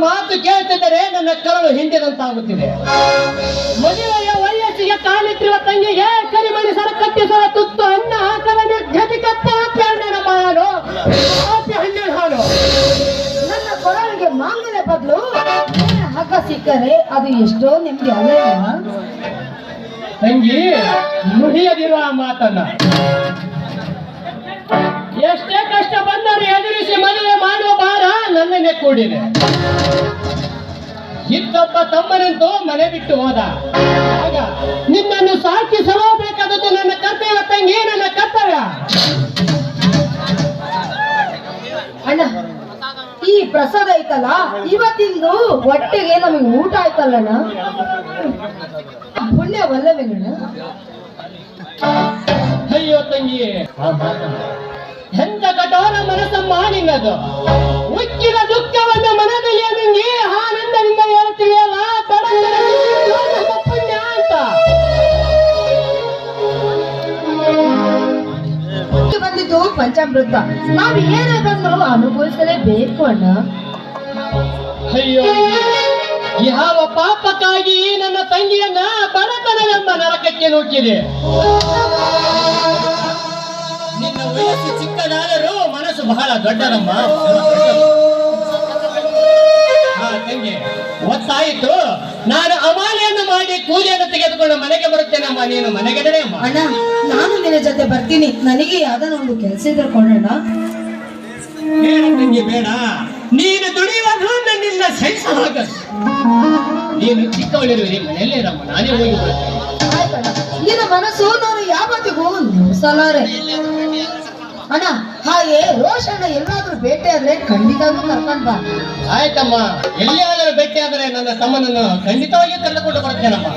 ಮಾತು ಕೇಳ್ತಿದ್ದರೆ ನನ್ನ ಕರಳು ಹಿಂದಿದಂತಾಗುತ್ತಿದೆ. ಮದುವೆಯ ವಯಸ್ಸಿಗೆ ಕಾಲಿಟ್ಟಿರುವ ತಂಗಿಗೆ ಕರಿಮಣಿಸರ ಕಟ್ಟಿಸುವ ತುತ್ತು ಅನ್ನ ಹಾಕಲ ನಿರ್ಗತಿಕತ್ತ ಅಣ್ಣನ ಮಾಡು ಹಣ್ಣು ಹಾಲು. ನನ್ನ ಕೊರಳಿಗೆ ಮಾಂಗಲ್ಯ ಬದಲು ಹಗ್ಗ ಸಿಕ್ಕರೆ ಅದು ಎಷ್ಟೋ ನಿಮ್ಗೆ ಅಲ್ಲ ತಂಗಿ. ನುಡಿಯದಿರುವ ಮಾತನ್ನ ಎಷ್ಟೇ ಕಷ್ಟ ಬಂದರೂ ಎದುರಿಸಿ ಮದುವೆ ಮಾಡುವ ಭಾರ ನನ್ನನ್ನೇ ಕೂಡಿದೆ. ಇತ್ತೊಬ್ಬ ತಮ್ಮನೆಂದು ಮನೆ ಬಿಟ್ಟು ಹೋದ. ಆಗ ನಿನ್ನನ್ನು ಸಾಕಿ ಸಲಹಬೇಕಾದದ್ದು ನನ್ನ ಕರ್ತವ್ಯ ತಂಗಿ, ನನ್ನ ಕರ್ತವ್ಯ. ಅಣ್ಣ, ಈ ಪ್ರಸಾದ ಐತಲ್ಲ ಇವತ್ತಿಂದು ಹೊಟ್ಟೆಗೆ ನಮಗೆ ಊಟ ಆಯ್ತಲ್ಲಣ್ಣ, ಪುಣ್ಯವಲ್ಲವೇನಣ್ಣ? ಅಯ್ಯೋ ತಂಗಿ, ಎಂತ ಕಠೋರ ಮನಸ್ಸಮ್ಮ ನಿನ್ನದು. ಉಕ್ಕಿದ ದುಃಖವನ್ನು ಮನದಲ್ಲಿ ನಿಂಗೆ ಆನಂದದಿಂದ ಹೇಳ್ತೀಯಲ್ಲ, ಪುಣ್ಯ ಅಂತ. ಬಂದಿದ್ದು ಪಂಚಾಮೃತ, ನಾವು ಏನೇ ಬಂದ್ರು ಅನುಭವಿಸಲೇಬೇಕು ಅಣ್ಣ. ಅಯ್ಯೋ, ಯಾವ ಪಾಪಕ್ಕಾಗಿ ನನ್ನ ತಂಗಿಯನ್ನ ಬಡತನವೆಂಬ ನರಕಕ್ಕೆ ನೂಕಿದೆ. ನಿನ್ನ ವಯಸ್ಸು ಚಿಕ್ಕದಾದರೂ ಮನಸ್ಸು ಬಹಳ ದೊಡ್ಡದಮ್ಮ. ತಂಗಿ, ಗೊತ್ತಾಯಿತು. ನಾನು ಅಮಾಲೆಯನ್ನು ಮಾಡಿ ಕೂಲಿಯನ್ನು ತೆಗೆದುಕೊಂಡು ಮನೆಗೆ ಬರುತ್ತೇನಮ್ಮ, ನೀನು ಮನೆಗೆ ನಡೆಯಮ್ಮ. ಅಣ್ಣ, ನಾನು ನಿನ್ನ ಜೊತೆ ಬರ್ತೀನಿ. ನನಗೆ ಯಾವ್ದಾನ ಒಂದು ಕೆಲಸ ಇದ್ರೆ ಕೊಳ್ಳೋಣ. ಬೇಡ ತಂಗಿ, ಬೇಡ. ನೀನು ದುಡಿಯುವುದು ನನ್ನಿಂದ ಸಹಿಸಲಾಗ. ನೀನು ಚಿಕ್ಕವಳಿರುವಿರಿ, ಮನೆಯಲ್ಲೇ ಇರಮ್ಮ, ನಾನೇ ಹೋಗಿ ಬರ್ತೇನೆ. ನಿನ್ನ ಮನಸ್ಸು ನಾನು ಯಾವತ್ತಿಗೂ ನಿಲ್ಲಿಸಲಾರೆ ಅಣ್ಣ. ಹಾಗೆ ರೋಷಣ್ಣ ಎಲ್ಲಾದ್ರೂ ಭೇಟಿ ಆದ್ರೆ ಖಂಡಿತವಾಗೂ ಕರ್ಕೊಂಡ್ ಬಾ. ಆಯ್ತಮ್ಮ, ಎಲ್ಲಿಯಾದರೂ ಭೇಟಿ ಆದ್ರೆ ನನ್ನ ತಮ್ಮನನ್ನು ಖಂಡಿತವಾಗಿ ಕರೆದುಕೊಂಡು ಬರ್ತೇನಮ್ಮ.